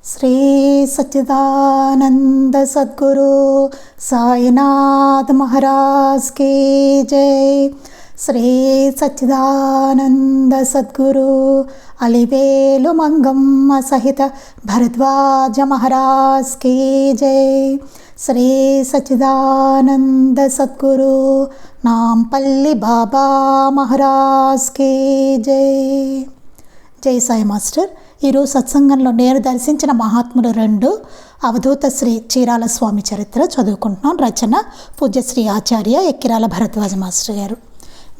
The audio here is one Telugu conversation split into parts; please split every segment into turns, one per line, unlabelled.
శ్రీ సచ్చిదానంద సద్గురు సాయినాథ్ మహారాజ్ की जय। శ్రీ సచ్చిదానంద సద్గురు అలివేలు మంగమ్మ సహిత భరద్వాజ మహారాజ్ की जय। శ్రీ సచ్చిదానంద సద్గురు నాంపల్లి బాబా మహారాజ్ की जय। జై సాయి మాస్టర్। ఈరోజు సత్సంగంలో నేను దర్శించిన మహాత్ములు 2 అవధూత శ్రీ చీరాల స్వామి చరిత్ర చదువుకుంటున్నాం। రచన పూజ్యశ్రీ ఆచార్య ఎక్కిరాల భరద్వాజ మాస్టర్ గారు।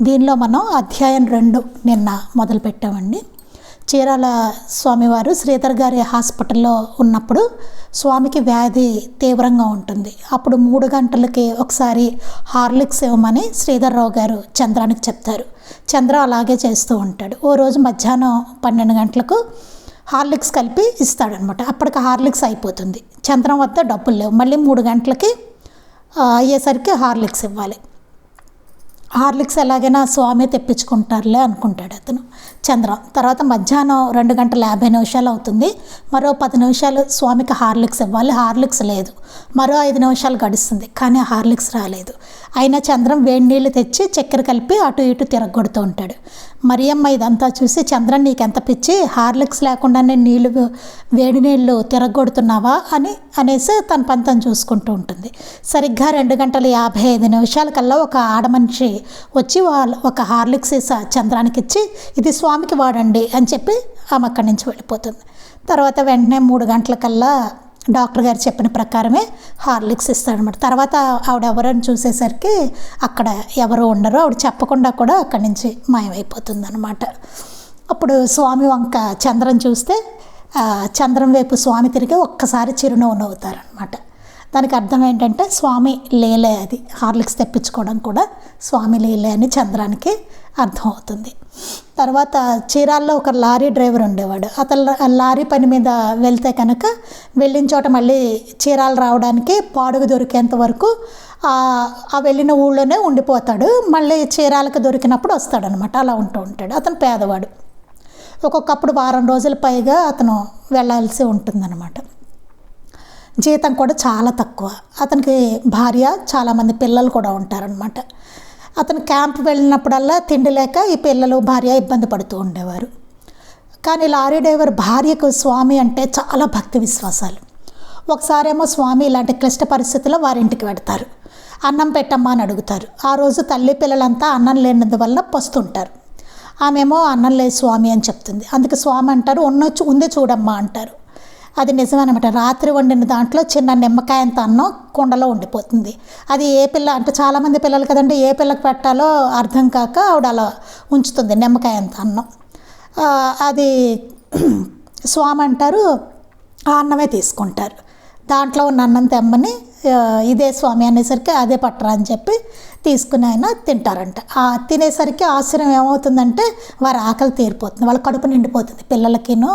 దీనిలో మనం అధ్యాయం 2 నిన్న మొదలుపెట్టామండి। చీరాల స్వామివారు శ్రీధర్ గారి హాస్పిటల్లో ఉన్నప్పుడు స్వామికి వ్యాధి తీవ్రంగా ఉంటుంది। అప్పుడు 3 గంటలకి ఒకసారి హార్లిక్స్ ఇవ్వమని శ్రీధర్రావు గారు చంద్రానికి చెప్తారు। చంద్ర అలాగే చేస్తూ ఉంటాడు। ఓ రోజు మధ్యాహ్నం 12 గంటలకు హార్లిక్స్ కలిపి ఇస్తాడనమాట। అప్పటికి హార్లిక్స్ అయిపోతుంది। చంద్రం వద్ద డబ్బులు లేవు। మళ్ళీ 3 గంటలకి అయ్యేసరికి హార్లిక్స్ ఇవ్వాలి। హార్లిక్స్ ఎలాగైనా స్వామి తెప్పించుకుంటారులే అనుకుంటాడు అతను చంద్రం। తర్వాత మధ్యాహ్నం 2 గంటల 50 నిమిషాలు అవుతుంది। మరో 10 నిమిషాలు స్వామికి హార్లిక్స్ ఇవ్వాలి। హార్లిక్స్ లేదు। మరో 5 నిమిషాలు గడుస్తుంది, కానీ హార్లిక్స్ రాలేదు। అయినా చంద్రం వేడి నీళ్ళు తెచ్చి చక్కెర కలిపి అటు ఇటు తిరగొడుతూ ఉంటాడు। మరియమ్మ ఇదంతా చూసి, చంద్రం నీకెంత పిచ్చి, హార్లిక్స్ లేకుండానే వేడి నీళ్ళు తిరగొడుతున్నావా అనేసి తన పని తను చూసుకుంటూ ఉంటుంది। సరిగ్గా 2 గంటల 55 నిమిషాల కల్లా ఒక ఆడమనిషి వచ్చి ఒక హార్లిక్స్ సీసా చంద్రానికి ఇచ్చి, ఇది స్వామికి వాడండి అని చెప్పి ఆమె అక్కడి నుంచి వెళ్ళిపోతుంది। తర్వాత వెంటనే 3 గంటలకల్లా డాక్టర్ గారు చెప్పిన ప్రకారమే హార్లిక్స్ ఇస్తాడనమాట। తర్వాత ఆవిడ ఎవరని చూసేసరికి అక్కడ ఎవరు ఉండరు। ఆవిడ చెప్పకుండా కూడా అక్కడి నుంచి మాయమైపోతుంది అనమాట। అప్పుడు స్వామి వంక చంద్రం చూస్తే చంద్రం వైపు స్వామి తిరిగి ఒక్కసారి చిరునవ్వు నవ్వుతారనమాట। దానికి అర్థం ఏంటంటే స్వామి లీలే, అది హార్లిక్స్ తెప్పించుకోవడం కూడా స్వామి లీలే అని చంద్రానికి అర్థమవుతుంది। తర్వాత చీరాల్లో ఒక లారీ డ్రైవర్ ఉండేవాడు। అతను లారీ పని మీద వెళ్తే కనుక వెళ్ళిన చోట మళ్ళీ చీరాలు రావడానికి పాడుగు దొరికేంత వరకు ఆ వెళ్ళిన ఊళ్ళోనే ఉండిపోతాడు। మళ్ళీ చీరాలకు దొరికినప్పుడు వస్తాడనమాట। అలా ఉంటూ ఉంటాడు। అతను పేదవాడు। ఒక్కొక్కప్పుడు వారం రోజుల పైగా అతను వెళ్ళాల్సి ఉంటుందన్నమాట। జీతం కూడా చాలా తక్కువ। అతనికి భార్య, చాలామంది పిల్లలు కూడా ఉంటారనమాట। అతను క్యాంప్ వెళ్ళినప్పుడల్లా తిండి లేక ఈ పిల్లలు భార్య ఇబ్బంది పడుతూ ఉండేవారు। కానీ లారీ డ్రైవర్ భార్యకు స్వామి అంటే చాలా భక్తి విశ్వాసాలు। ఒకసారేమో స్వామి ఇలాంటి క్లిష్ట పరిస్థితుల్లో వారింటికి పెడతారు। అన్నం పెట్టమ్మా అని అడుగుతారు। ఆ రోజు తల్లి పిల్లలంతా అన్నం లేనందువల్ల పస్తుంటారు। ఆమెమో అన్నం లేదు స్వామి అని చెప్తుంది। అందుకు స్వామి అంటారు, ఉంది చూడమ్మా అంటారు। అది నిజమనమాట। రాత్రి వండిన దాంట్లో చిన్న నిమ్మకాయ అంత అన్నం కుండలో ఉండిపోతుంది। అది ఏ పిల్ల అంటే చాలామంది పిల్లలు కదండి, ఏ పిల్లకి పెట్టాలో అర్థం కాక ఆవిడ అలా ఉంచుతుంది నిమ్మకాయ అంత అన్నం। అది స్వామి అంటారు, ఆ అన్నమే తీసుకుంటారు। దాంట్లో ఉన్న అన్నం తెమ్మని, ఇదే స్వామి అనేసరికి అదే పట్టరా అని చెప్పి తీసుకుని ఆయన తింటారంట। తినేసరికి ఆశ్చర్యం ఏమవుతుందంటే వారి ఆకలి తీరిపోతుంది, వాళ్ళ కడుపు నిండిపోతుంది, పిల్లలకిను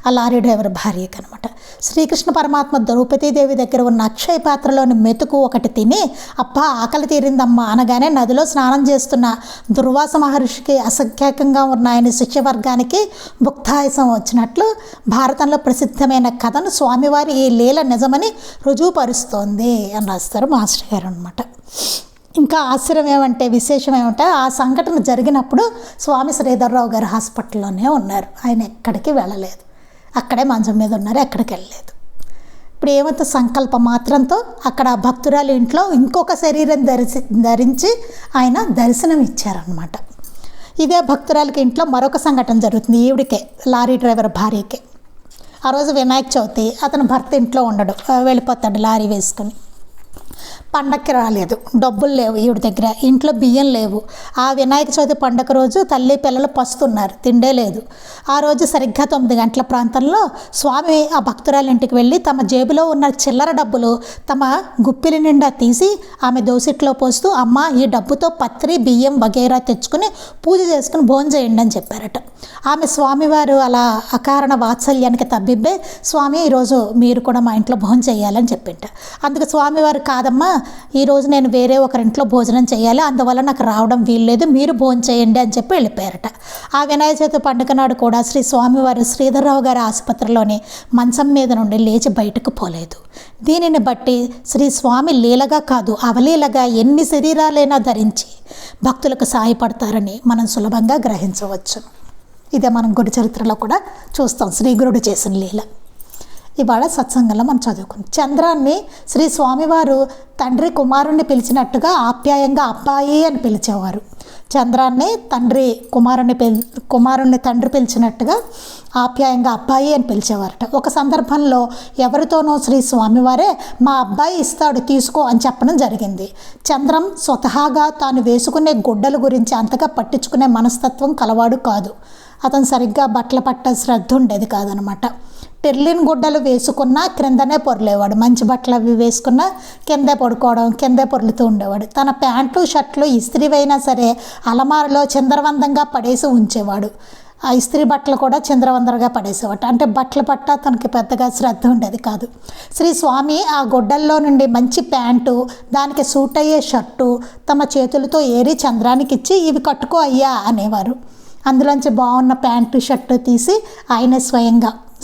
ఆ లారీ డ్రైవర్ భార్యకి అనమాట। శ్రీకృష్ణ పరమాత్మ ద్రౌపదీదేవి దగ్గర ఉన్న అక్షయ పాత్రలోని మెతుకు ఒకటి తిని, అబ్బా ఆకలి తీరిందమ్మా అనగానే నదిలో స్నానం చేస్తున్న దుర్వాస మహర్షికి అసంఖ్యాకంగా ఉన్న ఆయన శిష్యవర్గానికి భుక్తాయసం వచ్చినట్లు భారతంలో ప్రసిద్ధమైన కథను స్వామివారి ఈ లీల నిజమని రుజువుపరుస్తోంది అని రాస్తారు మాస్టర్ గారు అనమాట। ఇంకా ఆశ్చర్యం ఏమంటే, విశేషం ఏమంటే, ఆ సంఘటన జరిగినప్పుడు స్వామి శ్రీధర్రావు గారు హాస్పిటల్లోనే ఉన్నారు। ఆయన ఎక్కడికి వెళ్ళలేదు, అక్కడే మంచం మీద ఉన్నారు, ఎక్కడికి వెళ్ళలేదు। ఇప్పుడు ఏమంత సంకల్ప మాత్రంతో అక్కడ భక్తురాలి ఇంట్లో ఇంకొక శరీరం ధరించి ఆయన దర్శనం ఇచ్చారనమాట। ఇదే భక్తురాలికి ఇంట్లో మరొక సంఘటన జరుగుతుంది, ఈవిడికే, లారీ డ్రైవర్ భార్యకే। ఆ రోజు వినాయక చవితి, అతను భర్త ఇంట్లో ఉండడు, వెళ్ళిపోతాడు లారీ వేసుకుని। పండక్కి రాలేదు, డబ్బులు లేవు ఈవిడ దగ్గర, ఇంట్లో బియ్యం లేవు। ఆ వినాయక చవితి పండగ రోజు తల్లి పిల్లలు పస్తున్నారు, తిండే లేదు। ఆ రోజు సరిగ్గా 9 గంటల ప్రాంతంలో స్వామి ఆ భక్తురాలి ఇంటికి వెళ్ళి తమ జేబులో ఉన్న చిల్లర డబ్బులు తమ గుప్పిలి నిండా తీసి ఆమె దోసిట్లో పోస్తూ, అమ్మ ఈ డబ్బుతో పత్రి బియ్యం వగైరా తెచ్చుకుని పూజ చేసుకుని భోజనం చేయండి అని చెప్పారట। ఆమె స్వామివారు అలా అకారణ వాత్సల్యానికి తబ్బిబ్బే, స్వామి ఈరోజు మీరు కూడా మా ఇంట్లో భోజనం చేయాలని చెప్పింట। అందుకు స్వామివారు, కాదమ్మా ఈరోజు నేను వేరే ఒకరింట్లో భోజనం చేయాలి, అందువల్ల నాకు రావడం వీల్లేదు, మీరు భోజనం చేయండి అని చెప్పి వెళ్ళిపోయారట. ఆ వినాయక చవితి పండుగ నాడు కూడా శ్రీ స్వామివారు శ్రీధర్రావు గారి ఆసుపత్రిలోని మంచం మీద నుండి లేచి బయటకు పోలేదు. దీనిని బట్టి శ్రీ స్వామి లీలగా కాదు అవలీలగా ఎన్ని శరీరాలైనా ధరించి భక్తులకు సహాయపడతారని మనం సులభంగా గ్రహించవచ్చు. ఇదే మనం గుడి చరిత్రలో కూడా చూస్తాం, శ్రీగురుడు చేసిన లీల. ఇవాళ సత్సంగంలో మనం చదువుకుంది. చంద్రాన్ని శ్రీ స్వామివారు తండ్రి కుమారుణ్ణి పిలిచినట్టుగా ఆప్యాయంగా అబ్బాయి అని పిలిచేవారు. చంద్రాన్ని కుమారుణ్ణి తండ్రి పిలిచినట్టుగా ఆప్యాయంగా అబ్బాయి అని పిలిచేవారట. ఒక సందర్భంలో ఎవరితోనో శ్రీ స్వామివారే మా అబ్బాయి ఇస్తాడు తీసుకో అని చెప్పడం జరిగింది. చంద్రం స్వతహాగా తాను వేసుకునే గుడ్డల గురించి అంతగా పట్టించుకునే మనస్తత్వం కలవాడు కాదు. అతను సరిగ్గా బట్టలు పట్ట శ్రద్ధ ఉండేది కాదనమాట. టెర్లిన్ గుడ్డలు వేసుకున్నా క్రిందనే పొరలేవాడు, మంచి బట్టలు అవి వేసుకున్నా కిందే పడుకోవడం, కిందే పొర్లుతూ ఉండేవాడు. తన ప్యాంట్లు షర్ట్లు ఇస్త్రీవైనా సరే అలమారలో చిందరవందంగా పడేసి ఉంచేవాడు. ఆ ఇస్త్రీ బట్టలు కూడా చిందరవందరగా పడేసేవాడు. అంటే బట్టలు పట్ట తనకి పెద్దగా శ్రద్ధ ఉండేది కాదు. శ్రీ స్వామి ఆ గుడ్డల్లో నుండి మంచి ప్యాంటు, దానికి సూట్ అయ్యే షర్టు తమ చేతులతో ఏరి చంద్రానికి ఇచ్చి ఇవి కట్టుకో అయ్యా అనేవారు. అందులోంచి బాగున్న ప్యాంటు షర్టు తీసి ఆయన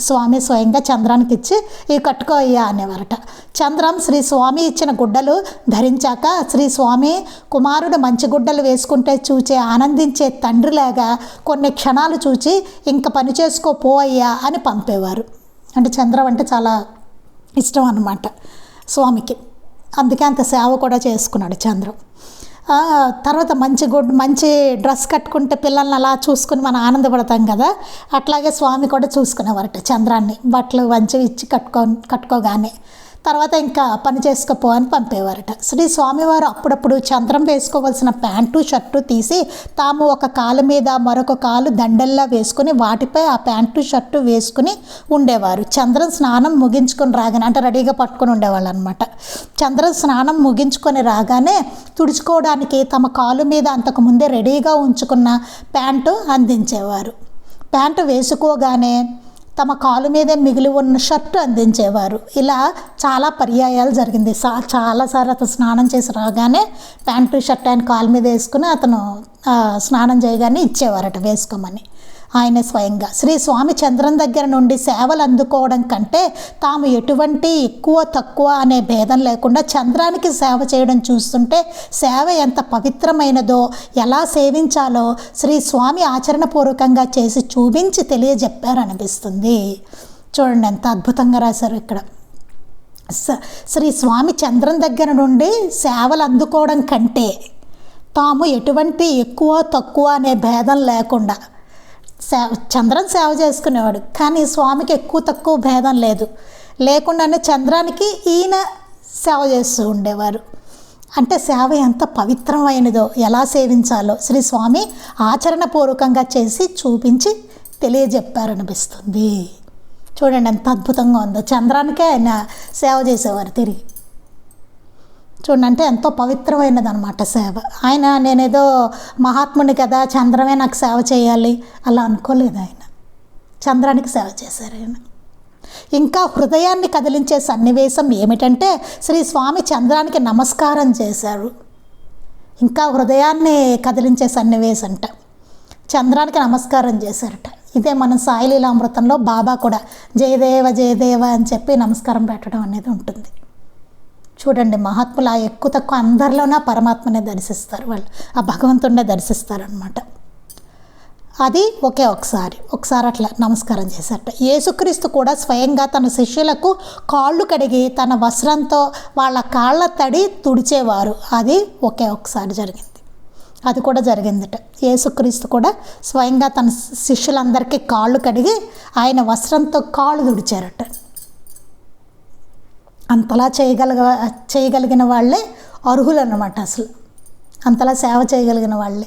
స్వామి స్వయంగా చంద్రానికి ఇచ్చి ఇవి కట్టుకో అయ్యా అనేవారట. చంద్రం శ్రీ స్వామి ఇచ్చిన గుడ్డలు ధరించాక శ్రీ స్వామి కుమారుడు మంచి గుడ్డలు వేసుకుంటే చూచే ఆనందించే తండ్రిలాగా కొన్ని క్షణాలు చూచి ఇంక పని చేసుకో పో అయ్యా అని పంపేవారు. అంటే చంద్రం అంటే చాలా ఇష్టం అన్నమాట స్వామికి, అందుకే అంత సేవ కూడా చేసుకున్నాడు చంద్రం. తర్వాత మంచి డ్రెస్ కట్టుకుంటే పిల్లల్ని అలా చూసుకుని మనం ఆనందపడతాం కదా, అట్లాగే స్వామి కూడా చూసుకునేవారట చంద్రాన్ని. బట్టలు మంచివి ఇచ్చి కట్టుకోగానే తర్వాత ఇంకా పని చేసుకోపో అని పంపేవారట. శ్రీ స్వామివారు అప్పుడప్పుడు చంద్రం వేసుకోవాల్సిన ప్యాంటు షర్టు తీసి తాము ఒక కాలు మీద మరొక కాలు దండల్లా వేసుకుని వాటిపై ఆ ప్యాంటు షర్టు వేసుకుని ఉండేవారు. చంద్రం స్నానం ముగించుకొని రాగానే, అంటే రెడీగా పట్టుకొని ఉండేవాళ్ళు అనమాట. చంద్రం స్నానం ముగించుకొని రాగానే తుడుచుకోవడానికి తమ కాలు మీద అంతకుముందే రెడీగా ఉంచుకున్న ప్యాంటు అందించేవారు. ప్యాంటు వేసుకోగానే తమ కాలు మీదే మిగిలి ఉన్న షర్టు అందించేవారు. ఇలా చాలా పర్యాయాలు జరిగింది. చాలాసార్లు అతను స్నానం చేసి రాగానే ప్యాంటు షర్ట్ ఆయన కాలు మీద వేసుకుని అతను స్నానం చేయగానే ఇచ్చేవారట వేసుకోమని ఆయన స్వయంగా. శ్రీ స్వామి చంద్రం దగ్గర నుండి సేవలు అందుకోవడం కంటే తాము ఎటువంటి ఎక్కువ తక్కువ అనే భేదం లేకుండా చంద్రానికి సేవ చేయడం చూస్తుంటే సేవ ఎంత పవిత్రమైనదో, ఎలా సేవించాలో శ్రీ స్వామి ఆచరణపూర్వకంగా చేసి చూపించి తెలియజెప్పారనిపిస్తుంది. చూడండి ఎంత అద్భుతంగా రాశారు ఇక్కడ. శ్రీ స్వామి చంద్రం దగ్గర నుండి సేవలు అందుకోవడం కంటే తాము ఎటువంటి ఎక్కువ తక్కువ అనే భేదం చంద్రం సేవ చేసుకునేవాడు, కానీ స్వామికి ఎక్కువ తక్కువ భేదం లేకుండానే చంద్రానికి ఈయన సేవ చేస్తూ ఉండేవారు. అంటే సేవ ఎంత పవిత్రమైనదో, ఎలా సేవించాలో శ్రీ స్వామి ఆచరణపూర్వకంగా చేసి చూపించి తెలియజెప్పారనిపిస్తుంది. చూడండి ఎంత అద్భుతంగా ఉందో. చంద్రానికే ఆయన సేవ చేసేవారు తిరిగి. చూడండి అంటే ఎంతో పవిత్రమైనది అనమాట సేవ. ఆయన నేనేదో మహాత్ముని కదా చంద్రమే నాకు సేవ చేయాలి అలా అనుకోలేదు. ఆయన చంద్రానికి సేవ చేశారు. ఆయన ఇంకా హృదయాన్ని కదిలించే సన్నివేశం ఏమిటంటే శ్రీ స్వామి చంద్రానికి నమస్కారం చేశారు. ఇంకా హృదయాన్ని కదిలించే సన్నివేశం అంట, చంద్రానికి నమస్కారం చేశారట. ఇదే మన సాయిలీలామృతంలో బాబా కూడా జయదేవ జయదేవ అని చెప్పి నమస్కారం పెట్టడం అనేది ఉంటుంది. చూడండి మహాత్ములు ఆ ఎక్కువ తక్కువ అందరిలోనే పరమాత్మనే దర్శిస్తారు, వాళ్ళు ఆ భగవంతుడినే దర్శిస్తారనమాట. అది ఒకసారి అట్లా నమస్కారం చేశారట. యేసుక్రీస్తు కూడా స్వయంగా తన శిష్యులకు కాళ్ళు కడిగి తన వస్త్రంతో వాళ్ళ కాళ్ళ తడి తుడిచేవారు. అది ఒకసారి జరిగింది. అది కూడా జరిగిందట. యేసుక్రీస్తు కూడా స్వయంగా తన శిష్యులందరికీ కాళ్ళు కడిగి ఆయన వస్త్రంతో కాళ్ళు తుడిచారట. అంతలా చేయగలిగిన వాళ్ళే అర్హులు అన్నమాట. అసలు అంతలా సేవ చేయగలిగిన వాళ్ళే.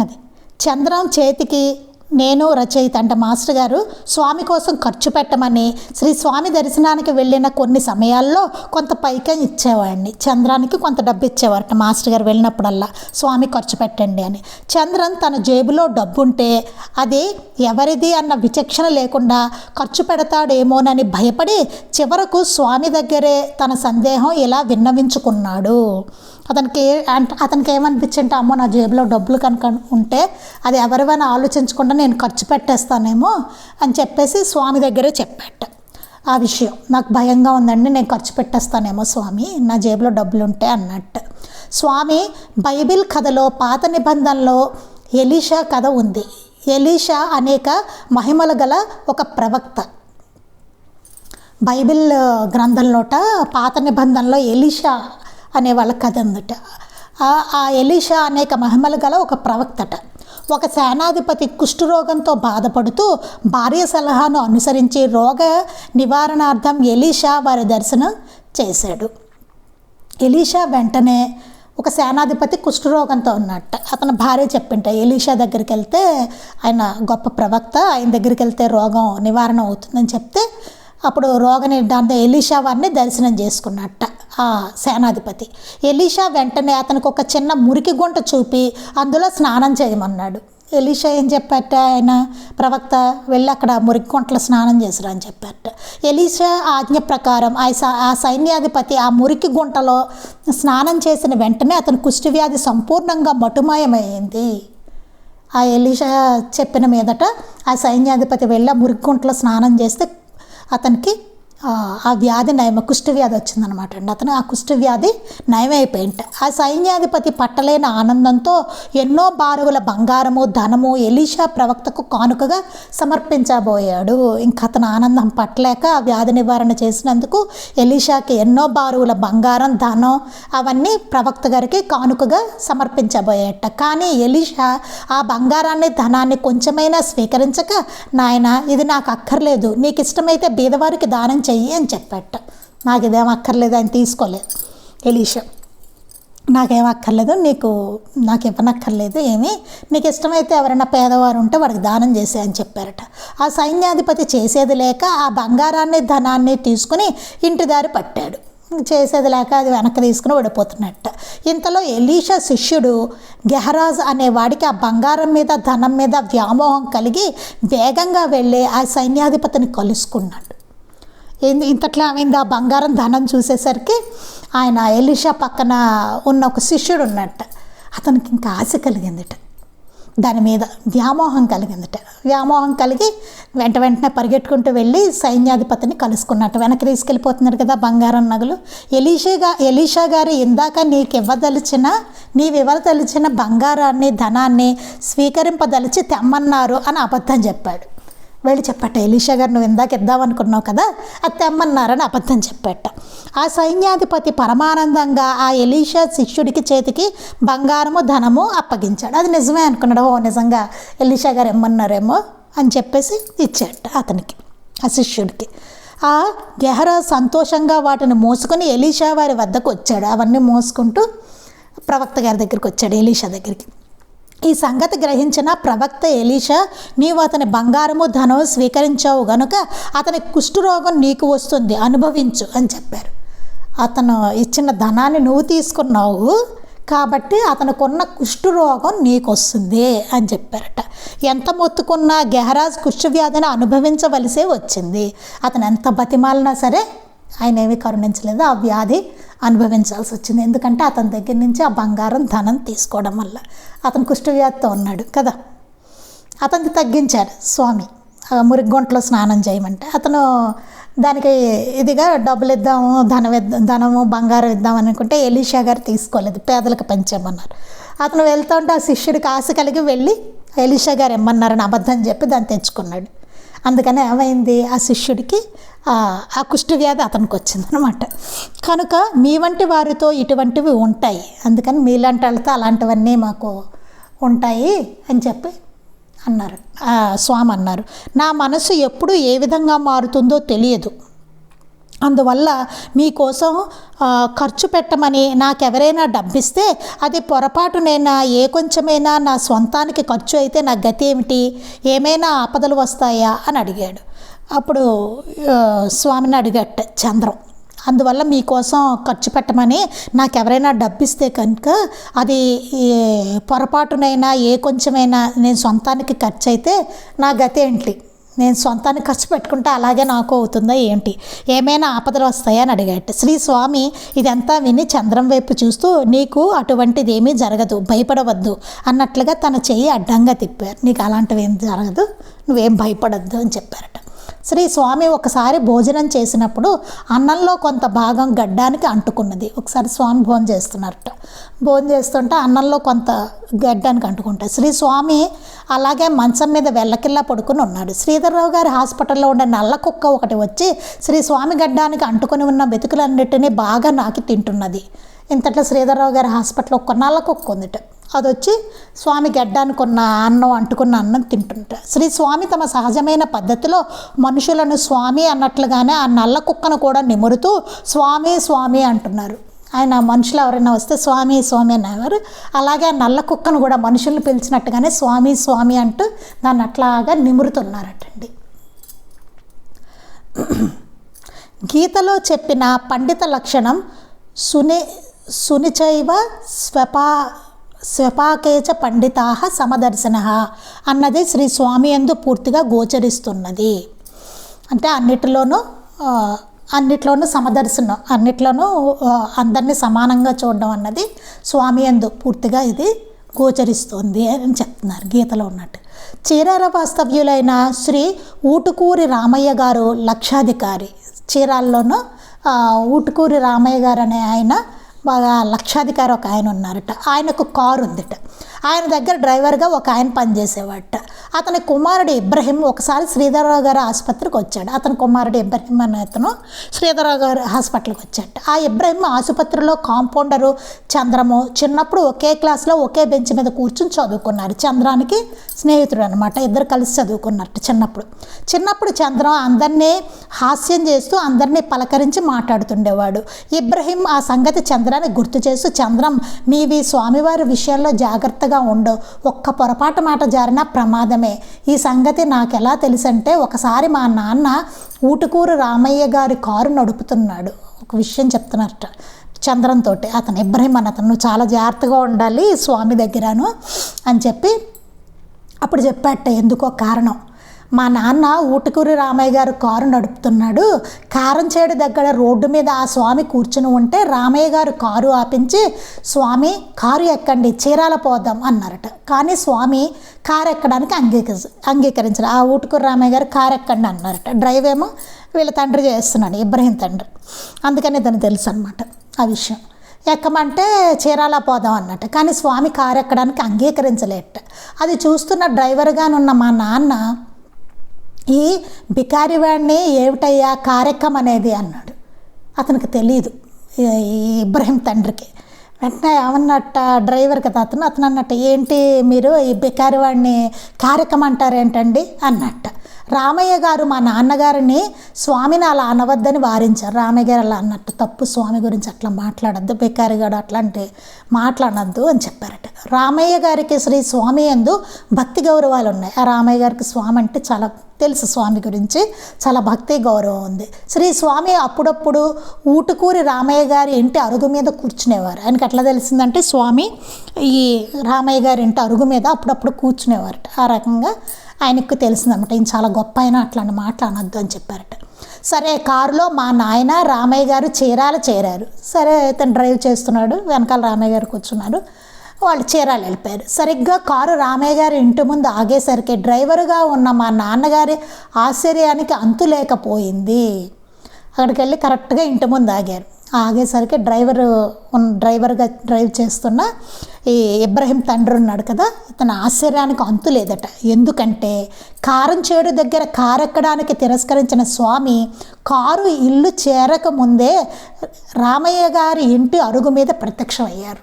అది చంద్రం చేతికి నేను రచయిత అంటే మాస్టర్ గారు స్వామి కోసం ఖర్చు పెట్టమని శ్రీ స్వామి దర్శనానికి వెళ్ళిన కొన్ని సమయాల్లో కొంత పైకం ఇచ్చేవాడిని. చంద్రానికి కొంత డబ్బు ఇచ్చేవారట మాస్టర్ గారు వెళ్ళినప్పుడల్లా, స్వామి ఖర్చు పెట్టండి అని. చంద్రన్ తన జేబులో డబ్బుంటే అది ఎవరిది అన్న విచక్షణ లేకుండా ఖర్చు పెడతాడేమోనని భయపడి చివరకు స్వామి దగ్గరే తన సందేహం ఇలా విన్నవించుకున్నాడు. అతనికి ఏమనిపించింటే, అమ్మో నా జేబులో డబ్బులు కనుక ఉంటే అది ఎవరివైనా ఆలోచించకుండా నేను ఖర్చు పెట్టేస్తానేమో అని చెప్పేసి స్వామి దగ్గరే చెప్పాట. ఆ విషయం నాకు భయంగా ఉందండి, నేను ఖర్చు పెట్టేస్తానేమో స్వామి, నా జేబులో డబ్బులు ఉంటే అన్నట్టు. స్వామి బైబిల్ కథలో పాత నిబంధనలో ఎలీషా కథ ఉంది. ఎలీషా అనేక మహిమలు గల ఒక ప్రవక్త. బైబిల్ గ్రంథంలోట పాత నిబంధనలో ఎలీషా అనే వాళ్ళ కథ ఉందట. ఆ ఎలీషా అనేక మహిమలు గల ఒక ప్రవక్తట. ఒక సేనాధిపతి కుష్ఠరోగంతో బాధపడుతూ భార్య సలహాను అనుసరించి రోగ నివారణార్థం ఎలీషా వారి దర్శనం చేశాడు. ఎలీషా వెంటనే ఒక సేనాధిపతి కుష్ఠరోగంతో ఉన్నట్ట. అతని భార్య చెప్పింట ఎలీషా దగ్గరికి వెళ్తే ఆయన గొప్ప ప్రవక్త, ఆయన దగ్గరికి వెళ్తే రోగం నివారణ అవుతుందని చెప్తే అప్పుడు దాంతో ఎలీషా వారిని దర్శనం చేసుకున్నట్ట ఆ సేనాధిపతి. ఎలీషా వెంటనే అతనికి ఒక చిన్న మురికి గుంట చూపి అందులో స్నానం చేయమన్నాడు. ఎలీషా ఏం చెప్పాట, ఆయన ప్రవక్త వెళ్ళి అక్కడ మురికి గుంటలో స్నానం చేసిరా అని చెప్పారట. ఎలీషా ఆజ్ఞ ప్రకారం ఆ సైన్యాధిపతి ఆ మురికి గుంటలో స్నానం చేసిన వెంటనే అతని కుష్ఠవ్యాధి సంపూర్ణంగా మటుమాయమైంది. ఆ ఎలీషా చెప్పిన మీదట ఆ సైన్యాధిపతి వెళ్ళి ఆ మురికి గుంటలో స్నానం చేస్తే అతనికి ఆ వ్యాధి కుష్ఠవ్యాధి వచ్చిందనమాట అండి. అతను ఆ కుష్ఠవ్యాధి నయమైపోయింట. ఆ సైన్యాధిపతి పట్టలేని ఆనందంతో ఎన్నో బారువుల బంగారము ధనము ఎలీషా ప్రవక్తకు కానుకగా సమర్పించబోయాడు. ఇంకా అతను ఆనందం పట్టలేక ఆ వ్యాధి నివారణ చేసినందుకు ఎలీషాకి ఎన్నో బారువుల బంగారం ధనం అవన్నీ ప్రవక్త గారికి కానుకగా సమర్పించబోయాట. కానీ ఎలీషా ఆ బంగారాన్ని ధనాన్ని కొంచెమైనా స్వీకరించక, నాయన ఇది నాకు అక్కర్లేదు, నీకు ఇష్టమైతే బీదవారికి దానం చెయ్యి అని చెప్పాట. నాకు ఇదేం అక్కర్లేదు, ఆయన తీసుకోలేదు. ఎలీషా నాకేం అక్కర్లేదు, నాకు ఇవ్వనక్కర్లేదు ఏమీ, నీకు ఇష్టమైతే ఎవరైనా పేదవారు ఉంటే వాడికి దానం చేసే అని చెప్పారట. ఆ సైన్యాధిపతి చేసేది లేక ఆ బంగారాన్ని ధనాన్ని తీసుకుని ఇంటి దారి పట్టాడు. చేసేది లేక అది వెనక్కి తీసుకుని వెళ్ళిపోతున్నట్ట. ఇంతలో ఎలీషా శిష్యుడు గెహరాజ్ అనేవాడికి ఆ బంగారం మీద ధనం మీద వ్యామోహం కలిగి వేగంగా వెళ్ళి ఆ సైన్యాధిపతిని కలుసుకున్నాడు. ఇంతట్లా ఆమె ఆ బంగారం ధనం చూసేసరికి ఆయన ఎలీషా పక్కన ఉన్న ఒక శిష్యుడు ఉన్నట్ట. అతనికి ఇంకా ఆశ కలిగిందిట, దాని మీద వ్యామోహం కలిగిందిట. వ్యామోహం కలిగి వెంటనే పరిగెట్టుకుంటూ వెళ్ళి సైన్యాధిపతిని కలుసుకున్నట్టు. వెనక్కి తీసుకెళ్ళిపోతున్నారు కదా బంగారం నగలు. ఎలీషా గారు ఇందాక నీవివ్వదలిచిన బంగారాన్ని ధనాన్ని స్వీకరింపదలిచి తెమ్మన్నారు అని అబద్ధం చెప్పాడు. వెళ్ళి చెప్పట, ఎలీషా గారు నువ్వు ఇందాక ఇద్దామనుకున్నావు కదా అది తెమ్మన్నారని అబద్ధం చెప్పాట. ఆ సైన్యాధిపతి పరమానందంగా ఆ ఎలీషా శిష్యుడికి చేతికి బంగారము ధనము అప్పగించాడు. అది నిజమే అనుకున్నాడు. ఓ నిజంగా ఎలీషా గారు ఇమ్మన్నారేమో అని చెప్పేసి ఇచ్చాట అతనికి, ఆ శిష్యుడికి. ఆ గెహరాజ్ సంతోషంగా వాటిని మోసుకొని ఎలీషా వారి వద్దకు వచ్చాడు. అవన్నీ మోసుకుంటూ ప్రవక్త గారి దగ్గరికి వచ్చాడు, ఎలీషా దగ్గరికి. ఈ సంగతి గ్రహించిన ప్రవక్త ఎలీషా, నీవు అతని బంగారము ధనము స్వీకరించావు గనుక అతని కుష్ఠరోగం నీకు వస్తుంది, అనుభవించు అని చెప్పారు. అతను ఇచ్చిన ధనాన్ని నువ్వు తీసుకున్నావు కాబట్టి అతనుకున్న కుష్ఠరోగం నీకు వస్తుంది అని చెప్పారట. ఎంత మొత్తుకున్నా గెహరాజ్ కుష్ఠవ్యాధిని అనుభవించవలసే వచ్చింది. అతను ఎంత బతిమాలినా సరే ఆయన ఏమీ కరుణించలేదు, ఆ వ్యాధి అనుభవించాల్సి వచ్చింది. ఎందుకంటే అతని దగ్గర నుంచి ఆ బంగారం ధనం తీసుకోవడం వల్ల. అతను కుష్ఠవ్యాధితో ఉన్నాడు కదా, అతనికి తగ్గించాడు స్వామి మురిగ్గొంటలో స్నానం చేయమంటే. అతను దానికి ఇదిగా డబ్బులు ఇద్దాము, ధనము బంగారం ఇద్దాం అనుకుంటే ఎలీషా గారు తీసుకోలేదు, పేదలకు పంచామన్నారు. అతను వెళ్తూ ఉంటే ఆ శిష్యుడికి ఆశ కలిగి వెళ్ళి ఎలీషా గారు ఇమ్మన్నారని అబద్ధం చెప్పి దాన్ని తెచ్చుకున్నాడు. అందుకని ఏమైంది, ఆ శిష్యుడికి ఆ కుష్ఠవ్యాధి అతనికి వచ్చిందనమాట. కనుక మీ వంటి వారితో ఇటువంటివి ఉంటాయి, అందుకని మీలాంటి వాళ్ళతో అలాంటివన్నీ మాకు ఉంటాయి అని చెప్పి అన్నారు. స్వామి అన్నారు, నా మనసు ఎప్పుడు ఏ విధంగా మారుతుందో తెలియదు. అందువల్ల మీకోసం ఖర్చు పెట్టమని నాకెవరైనా డబ్బిస్తే అది పొరపాటునైనా ఏ కొంచెమైనా నా సొంతానికి ఖర్చు అయితే నా గతి ఏమిటి, ఏమైనా ఆపదలు వస్తాయా అని అడిగాడు. అప్పుడు స్వామిని అడిగట్ట చంద్రం. అందువల్ల మీకోసం ఖర్చు పెట్టమని నాకెవరైనా డబ్బిస్తే కనుక అది పొరపాటునైనా ఏ కొంచెమైనా నేను సొంతానికి ఖర్చు అయితే నా గతి ఏంటి, నేను సొంతానికి ఖర్చు పెట్టుకుంటే అలాగే నాకు అవుతుందా ఏంటి, ఏమైనా ఆపదలు వస్తాయా అని అడిగాట. శ్రీ స్వామి ఇదంతా విని చంద్రం వైపు చూస్తూ నీకు అటువంటిది ఏమీ జరగదు, భయపడవద్దు అన్నట్లుగా తన చెయ్యి అడ్డంగా తిప్పారు. నీకు అలాంటివి ఏం జరగదు, నువ్వేం భయపడద్దు అని చెప్పారట. శ్రీ స్వామి ఒకసారి భోజనం చేసినప్పుడు అన్నంలో కొంత భాగం గడ్డానికి అంటుకున్నది. ఒకసారి స్వామి భోజనం చేస్తున్నారట. భోజనం చేస్తుంటే అన్నంలో కొంత గడ్డానికి అంటుకుంటారు. శ్రీ స్వామి అలాగే మంచం మీద వెల్లకిల్లా పడుకుని ఉన్నాడు. శ్రీధర్రావు గారి హాస్పిటల్లో ఉండే నల్ల కుక్క ఒకటి వచ్చి శ్రీ స్వామి గడ్డానికి అంటుకొని ఉన్న వెతుకులన్నిటినీ బాగా నాకి తింటున్నది. ఇంతట్లో శ్రీధర్రావు గారి హాస్పిటల్లో ఒక నల్ల కుక్క ఉందిట. అది వచ్చి స్వామి గడ్డానికి ఉన్న అన్నం అంటుకున్న అన్నం తింటుంట. శ్రీ స్వామి తమ సహజమైన పద్ధతిలో మనుషులను స్వామి అన్నట్లుగానే ఆ నల్ల కుక్కను కూడా నిమురుతూ స్వామి స్వామి అంటున్నారు. ఆయన మనుషులు ఎవరైనా వస్తే స్వామి స్వామి అనేవారు. అలాగే ఆ నల్ల కుక్కను కూడా మనుషులను పిలిచినట్టుగానే స్వామి స్వామి అంటూ దాన్ని అట్లాగా నిమురుతున్నారటండి. గీతలో చెప్పిన పండిత లక్షణం సునిచైవ స్వపాకేచ పండితాః సమదర్శనః అన్నది శ్రీ స్వామి యందు పూర్తిగా గోచరిస్తున్నది. అంటే అన్నిట్లోనూ సమదర్శనం, అన్నిట్లోనూ అందరినీ సమానంగా చూడడం అన్నది స్వామి యందు పూర్తిగా ఇది గోచరిస్తుంది అని చెప్తున్నారు గీతలో ఉన్నట్టు. చీరాల వాస్తవ్యులైన శ్రీ ఊటుకూరి రామయ్య గారు లక్షాధికారి. చీరాల్లోనూ ఊటుకూరి రామయ్య గారు అనే ఆయన బాగా లక్షాధికారి ఒక ఆయన ఉన్నారట. ఆయనకు కారు ఉందిట. ఆయన దగ్గర డ్రైవర్గా ఒక ఆయన పనిచేసేవాడట. అతని కుమారుడు ఇబ్రహీం ఒకసారి శ్రీధర్రావు గారి ఆసుపత్రికి వచ్చాడు. అతని కుమారుడు ఇబ్రహీం అనే అతను శ్రీధర్రావు గారి హాస్పిటల్కి వచ్చాడు. ఆ ఇబ్రహీం ఆసుపత్రిలో కాంపౌండరు చంద్రము చిన్నప్పుడు ఒకే క్లాస్లో ఒకే బెంచ్ మీద కూర్చుని చదువుకున్నారు. చంద్రానికి స్నేహితుడు అనమాట. ఇద్దరు కలిసి చదువుకున్నట్టు చిన్నప్పుడు చంద్రం అందరినీ హాస్యం చేస్తూ అందరినీ పలకరించి మాట్లాడుతుండేవాడు. ఇబ్రహీం ఆ సంగతి చంద్రానికి గుర్తు చేస్తూ చంద్రం నీవి స్వామివారి విషయంలో జాగ్రత్తగా ఉండవు, ఒక్క పొరపాటు మాట జారినా ప్రమాదమే. ఈ సంగతి నాకు ఎలా తెలుసంటే ఒకసారి మా నాన్న ఊటుకూరు రామయ్య గారి కారు నడుపుతున్నాడు. ఒక విషయం చెప్తున్నారట చంద్రంతో. అతను ఇబ్రహీం అని అతను చాలా జాగ్రత్తగా ఉండాలి స్వామి దగ్గరను అని చెప్పి అప్పుడు చెప్పాట. ఎందుకో కారణం, మా నాన్న ఊటుకూరి రామయ్య గారు కారు నడుపుతున్నాడు. కారంచేడు దగ్గర రోడ్డు మీద ఆ స్వామి కూర్చుని ఉంటే రామయ్య గారు కారు ఆపించి స్వామి కారు ఎక్కండి చీరాల పోదాం అన్నారట. కానీ స్వామి కారు ఎక్కడానికి అంగీకరించారు. ఆ ఊటుకూరి రామయ్య గారు కారు ఎక్కండి అన్నారట. డ్రైవ్ ఏమో వీళ్ళ తండ్రి చేస్తున్నాడు, ఇబ్రహీం తండ్రి. అందుకని ఇతను తెలుసు అనమాట ఆ విషయం. ఎక్కమంటే చీరాల పోదాం అన్నట్టు. కానీ స్వామి కారు ఎక్కడానికి అంగీకరించలేట. అది చూస్తున్న డ్రైవర్గానున్న మా నాన్న ఈ బికారివాడిని ఏమిటయ్యా కార్యక్రమం అనేది అన్నాడు. అతనికి తెలియదు ఈ ఇబ్రహీం తండ్రికి. వెంటనే ఏమన్నట్ట డ్రైవర్ కదా అతను అన్నట్టు ఏంటి మీరు ఈ బికారివాడిని కార్యక్రమం అంటారేంటండి అన్నట్ట. రామయ్య గారు మా నాన్నగారిని స్వామిని అలా అనవద్దని వారించారు. రామయ్య గారు అలా అన్నట్టు తప్పు, స్వామి గురించి అట్లా మాట్లాడద్దు, బికారిగాడు అట్లాంటి మాట్లాడద్దు అని చెప్పారట. రామయ్య గారికి శ్రీ స్వామి యందు భక్తి గౌరవాలు ఉన్నాయి. ఆ రామయ్య గారికి స్వామి అంటే చాలా తెలుసు, స్వామి గురించి చాలా భక్తి గౌరవం ఉంది. శ్రీ స్వామి అప్పుడప్పుడు ఊటుకూరి రామయ్య గారి ఇంటి అరుగు మీద కూర్చునేవారు. ఆయనకి ఎట్లా తెలిసిందంటే స్వామి ఈ రామయ్య గారి ఇంటి అరుగు మీద అప్పుడప్పుడు కూర్చునేవారట. ఆ రకంగా ఆయనకు తెలిసిందన్నమాట. ఈయన చాలా గొప్ప అయినా అట్లాంటి మాటలు అనొద్దు అని చెప్పారట. సరే కారులో మా నాయన రామయ్య గారు చీరాల చేరారు. సరే ఇతను డ్రైవ్ చేస్తున్నాడు, వెనకాల రామయ్య గారు కూర్చున్నారు. వాళ్ళు చీరాలు వెళ్ళిపోయారు. సరిగ్గా కారు రామయ్య గారి ఇంటి ముందు ఆగేసరికి డ్రైవర్గా ఉన్న మా నాన్నగారి ఆశ్చర్యానికి అంతు లేకపోయింది. అక్కడికి వెళ్ళి కరెక్ట్గా ఇంటి ముందు ఆగారు. ఆగేసరికి డ్రైవర్గా డ్రైవ్ చేస్తున్న ఈ ఇబ్రహీం తండ్రి ఉన్నాడు కదా, ఇతని ఆశ్చర్యానికి అంతు లేదట. ఎందుకంటే కారంచేడు దగ్గర కారు ఎక్కడానికి తిరస్కరించిన స్వామి కారు ఇల్లు చేరకముందే రామయ్య గారి ఇంటి అరుగు మీద ప్రత్యక్షమయ్యారు.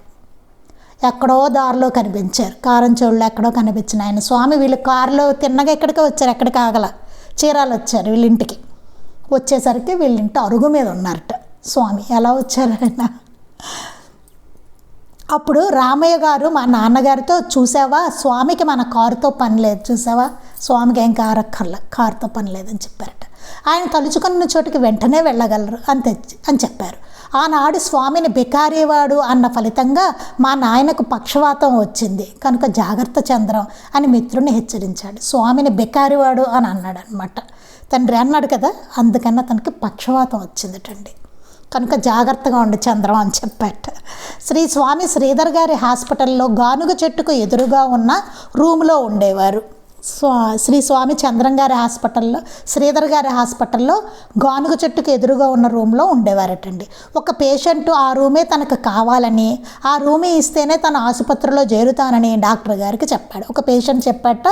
ఎక్కడో దారిలో కనిపించారు, కారంచేడులో ఎక్కడో కనిపించిన ఆయన స్వామి. వీళ్ళు కారులో తిన్నగా ఎక్కడికో వచ్చారు, ఎక్కడికి ఆగల చీరాలు వచ్చారు వీళ్ళింటికి. వచ్చేసరికి వీళ్ళింటి అరుగు మీద ఉన్నారట స్వామి. ఎలా వచ్చారైనా? అప్పుడు రామయ్య గారు మా నాన్నగారితో, చూసావా స్వామికి మన కారుతో పని లేదు, చూసావా స్వామికి ఏం కారక్కర్లే, కారుతో పని లేదని చెప్పారట. ఆయన తలుచుకున్న చోటికి వెంటనే వెళ్ళగలరు అని చెప్పారు. ఆనాడు స్వామిని బికారేవాడు అన్న ఫలితంగా మా నాయనకు పక్షవాతం వచ్చింది కనుక జాగ్రత్త చంద్రం అని మిత్రుని హెచ్చరించాడు. స్వామిని బికారివాడు అని అన్నాడు అనమాట. తండ్రి అన్నాడు కదా, అందుకన్నా తనకి పక్షవాతం వచ్చిందటండి, కనుక జాగ్రత్తగా ఉండి చంద్రం అని చెప్పాట. శ్రీ స్వామి శ్రీధర్ గారి హాస్పిటల్లో గానుగ చెట్టుకు ఎదురుగా ఉన్న రూమ్లో ఉండేవారు. శ్రీ స్వామి చంద్రం గారి హాస్పిటల్లో, శ్రీధర్ గారి హాస్పిటల్లో గానుగ చెట్టుకు ఎదురుగా ఉన్న రూమ్లో ఉండేవారటండి. ఒక పేషెంట్ ఆ రూమే తనకు కావాలని, ఆ రూమే ఇస్తేనే తన ఆసుపత్రిలో చేరుతానని డాక్టర్ గారికి చెప్పాడు. ఒక పేషెంట్ చెప్పాట,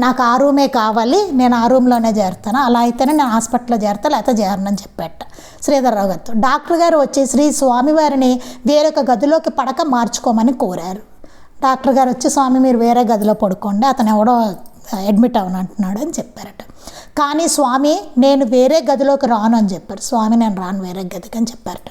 నాకు ఆ రూమే కావాలి, నేను ఆ రూమ్లోనే చేరుతాను, అలా అయితేనే నేను హాస్పిటల్లో చేరుతా, లేకపోతే చేరనని చెప్పాట శ్రీధర్రావు గారితో. డాక్టర్ గారు వచ్చి శ్రీ స్వామివారిని వేరొక గదిలోకి పడక మార్చుకోమని కోరారు. డాక్టర్ గారు వచ్చి, స్వామి మీరు వేరే గదిలో పడుకోండి, అతను ఎవడో అడ్మిట్ అవనంటున్నాడు అని చెప్పారట. కానీ స్వామి నేను వేరే గదిలోకి రాను అని చెప్పారు. స్వామి నేను రాను వేరే గదికి అని చెప్పారట.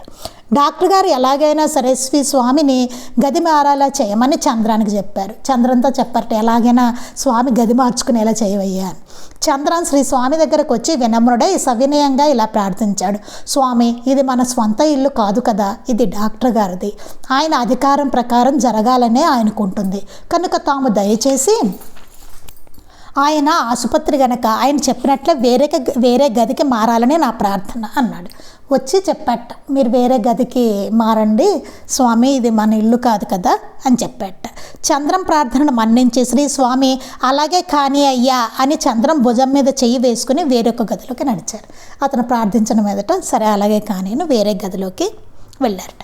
డాక్టర్ గారు ఎలాగైనా సరే శ్రీ స్వామిని గది మారాలా చేయమని చంద్రానికి చెప్పారు. చంద్రంతో చెప్పారట, ఎలాగైనా స్వామి గది మార్చుకునేలా చేయవయ్యా అని. చంద్రన్ శ్రీ స్వామి దగ్గరకు వచ్చి వినమ్రుడై సవినయంగా ఇలా ప్రార్థించాడు. స్వామి ఇది మన స్వంత ఇల్లు కాదు కదా, ఇది డాక్టర్ గారిది, ఆయన అధికారం ప్రకారం జరగాలనే ఆయనకుంటుంది కనుక తాము దయచేసి ఆయన ఆసుపత్రి గనక ఆయన చెప్పినట్లే వేరే గదికి మారాలని నా ప్రార్థన అన్నాడు. వచ్చి చెప్పాట, మీరు వేరే గదికి మారండి స్వామి, ఇది మన ఇల్లు కాదు కదా అని చెప్పాట. చంద్రం ప్రార్థనను మన్నించి శ్రీ స్వామి అలాగే కానీ అయ్యా అని చంద్రం భుజం మీద చెయ్యి వేసుకుని వేరొక గదిలోకి నడిచారు. అతను ప్రార్థించిన మీదట సరే అలాగే కానీ వేరే గదిలోకి వెళ్ళారట.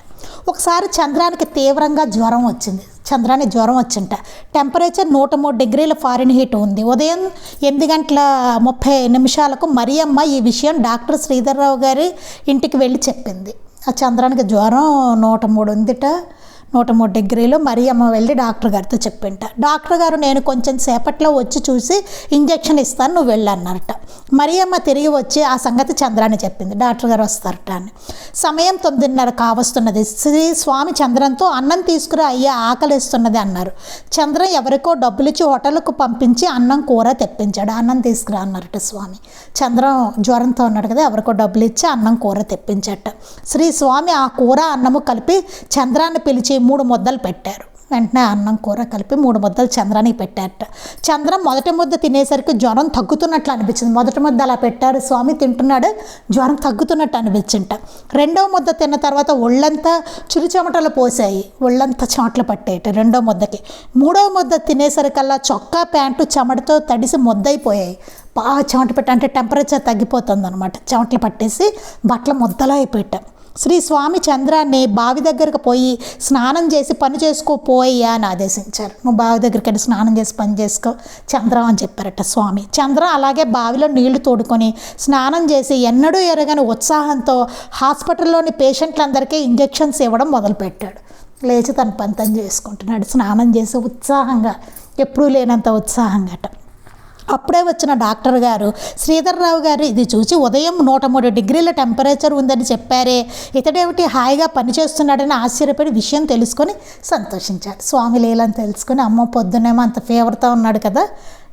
ఒకసారి చంద్రానికి తీవ్రంగా జ్వరం వచ్చింది. చంద్రానికి జ్వరం వచ్చింట. టెంపరేచర్ 103 డిగ్రీల ఫారెన్హీట్ ఉంది. ఉదయం 8:30 మరియమ్మ ఈ విషయం డాక్టర్ శ్రీధర్రావు గారి ఇంటికి వెళ్ళి చెప్పింది. ఆ చంద్రానికి జ్వరం 103 ఉందిట, 103 డిగ్రీలు. మరియమ్మ వెళ్ళి డాక్టర్ గారితో చెప్పింట. డాక్టర్ గారు నేను కొంచెం సేపట్లో వచ్చి చూసి ఇంజెక్షన్ ఇస్తాను, నువ్వు వెళ్ళన్నారట. మరియమ్మ తిరిగి వచ్చి ఆ సంగతి చంద్రాన్ని చెప్పింది. డాక్టర్ గారు వస్తారట అని. సమయం 9:30 కావస్తున్నది. శ్రీ స్వామి చంద్రంతో అన్నం తీసుకురా అయ్యా ఆకలిస్తున్నది అన్నారు. చంద్రం ఎవరికో డబ్బులిచ్చి హోటల్కు పంపించి అన్నం కూర తెప్పించాడు. అన్నం తీసుకురా అన్నారట స్వామి. చంద్రం జ్వరంతో ఉన్నాడు కదా, ఎవరికో డబ్బులు ఇచ్చి అన్నం కూర తెప్పించట. శ్రీ స్వామి ఆ కూర అన్నము కలిపి చంద్రాన్ని పిలిచి 3 ముద్దలు పెట్టారు. వెంటనే అన్నం కూర కలిపి 3 ముద్దలు చంద్రానికి పెట్టారట. చంద్రం మొదటి ముద్ద తినేసరికి జ్వరం తగ్గుతున్నట్లు అనిపించింది. మొదటి ముద్ద అలా పెట్టారు స్వామి, తింటున్నాడు, జ్వరం తగ్గుతున్నట్టు అనిపించింట. రెండవ ముద్ద తిన్న తర్వాత ఒళ్ళంతా చురిచెమటలు పోసాయి, ఒళ్ళంతా చెమటలు పట్టేట రెండో ముద్దకి. మూడవ ముద్ద తినేసరికల్లా చొక్కా ప్యాంటు చెమటతో తడిసి ముద్దయిపోయాయి. బాగా చెమట పెట్ట అంటే టెంపరేచర్ తగ్గిపోతుంది అనమాట, చెమటలు పట్టేసి బట్టలు ముద్దలా అయిపోయాం. శ్రీ స్వామి చంద్రాన్ని బావి దగ్గరకు పోయి స్నానం చేసి పని చేసుకోపోయ్యా అని ఆదేశించారు. నువ్వు బావి దగ్గరికి వెళ్ళి స్నానం చేసి పని చేసుకో చంద్రం అని చెప్పారట స్వామి. చంద్రం అలాగే బావిలో నీళ్లు తోడుకొని స్నానం చేసి ఎన్నడూ ఎరగని ఉత్సాహంతో హాస్పిటల్లోని పేషెంట్లందరికీ ఇంజెక్షన్స్ ఇవ్వడం మొదలుపెట్టాడు. లేచి తన పని తను చేసుకుంటున్నాడు, స్నానం చేసి ఉత్సాహంగా, ఎప్పుడూ లేనంత ఉత్సాహంగా. అప్పుడే వచ్చిన డాక్టర్ గారు శ్రీధర్రావు గారు ఇది చూసి ఉదయం 103 డిగ్రీల టెంపరేచర్ ఉందని చెప్పారే, ఇతడేమిటి హాయిగా పనిచేస్తున్నాడని ఆశ్చర్యపడి విషయం తెలుసుకొని సంతోషించాడు. స్వామి లీలని తెలుసుకొని అమ్మ పొద్దున్నేమో అంత ఫీవర్తో ఉన్నాడు కదా,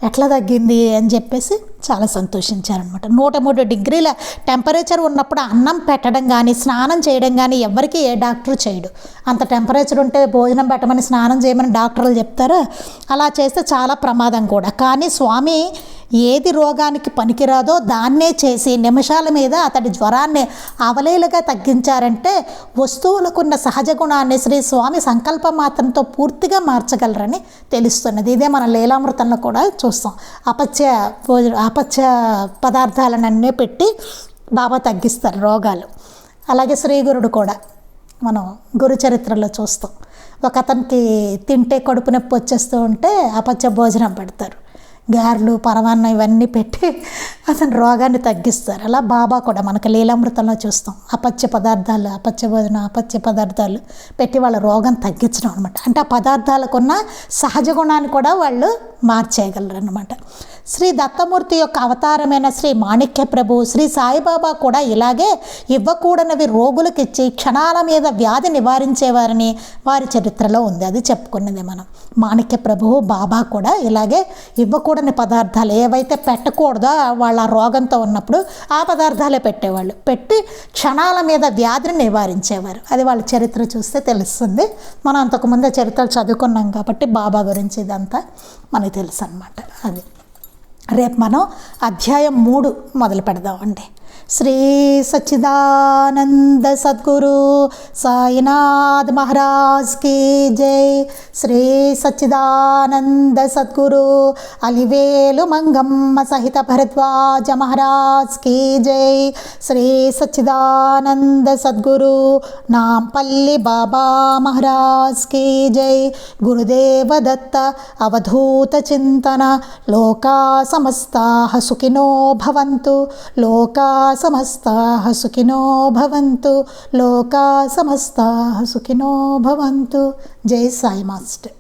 ఎట్లా తగ్గింది అని చెప్పేసి చాలా సంతోషించారనమాట. 103 డిగ్రీల టెంపరేచర్ ఉన్నప్పుడు అన్నం పెట్టడం కానీ స్నానం చేయడం కానీ ఎవరికి ఏ డాక్టర్ చేయడు. అంత టెంపరేచర్ ఉంటే భోజనం పెట్టమని స్నానం చేయమని డాక్టర్లు చెప్తారు. అలా చేస్తే చాలా ప్రమాదం కూడా. కానీ స్వామి ఏది రోగానికి పనికిరాదో దాన్నే చేసి నిమిషాల మీద అతడి జ్వరాన్ని అవలేలుగా తగ్గించారంటే వస్తువులకున్న సహజ గుణాన్ని శ్రీ స్వామి సంకల్ప మాత్రంతో పూర్తిగా మార్చగలరని తెలుస్తున్నది. ఇదే మన లీలామృతంలో కూడా చూస్తాం. అపత్య పదార్థాలనన్నీ పెట్టి బాబా తగ్గిస్తారు రోగాలు. అలాగే శ్రీగురుడు కూడా మనం గురు చరిత్రలో చూస్తాం. ఒక అతనికి తింటే కడుపు నొప్పి వచ్చేస్తూ ఉంటే అపత్య భోజనం పెడతారు, గారెలు పరమాన్నం ఇవన్నీ పెట్టి అతని రోగాన్ని తగ్గిస్తారు. అలా బాబా కూడా మనకు లీలామృతంలో చూస్తాం. అపత్య పదార్థాలు, అపత్య భోజనం, అపత్య పదార్థాలు పెట్టి వాళ్ళ రోగం తగ్గించడం అనమాట. అంటే ఆ పదార్థాలకున్న సహజ గుణాన్ని కూడా వాళ్ళు మార్చేయగలరు అనమాట. శ్రీ దత్తమూర్తి యొక్క అవతారమైన శ్రీ మాణిక్య ప్రభు, శ్రీ సాయిబాబా కూడా ఇలాగే ఇవ్వకూడనివి రోగులకు ఇచ్చి క్షణాల మీద వ్యాధి నివారించేవారని వారి చరిత్రలో ఉంది. అది చెప్పుకున్నది మనం. మాణిక్య ప్రభువు బాబా కూడా ఇలాగే ఇవ్వకూడని పదార్థాలు ఏవైతే పెట్టకూడదో వాళ్ళ రోగంతో ఉన్నప్పుడు ఆ పదార్థాలే పెట్టేవాళ్ళు, పెట్టి క్షణాల మీద వ్యాధిని నివారించేవారు. అది వాళ్ళ చరిత్ర చూస్తే తెలుస్తుంది. మనం అంతకుముందే చరిత్రలు చదువుకున్నాం కాబట్టి బాబా గురించి ఇదంతా మనకు తెలుసు అన్నమాట. అది రేపు మనం అధ్యాయం 3 మొదలు పెడదామండి. శ్రీ సచ్చిదానంద సద్గురు సాయినాథ్ మహారాజ్ కీ జై. శ్రీ సచ్చిదానంద సద్గురు అలివేలు మంగమ్మ సహిత భరద్వాజ మహారాజ్ కీ జై. శ్రీ సచ్చిదానంద సద్గురు నాంపల్లి బాబా మహారాజ్ కీ జై. గురుదేవ దత్త అవధూత చింతన. లోకా సమస్తాః సుఖినో భవంతు. లోకా సమస్తాః సుఖినో భవంతు. లోకా సమస్తాః సుఖినో భవంతు. జై సాయి మాస్టర్.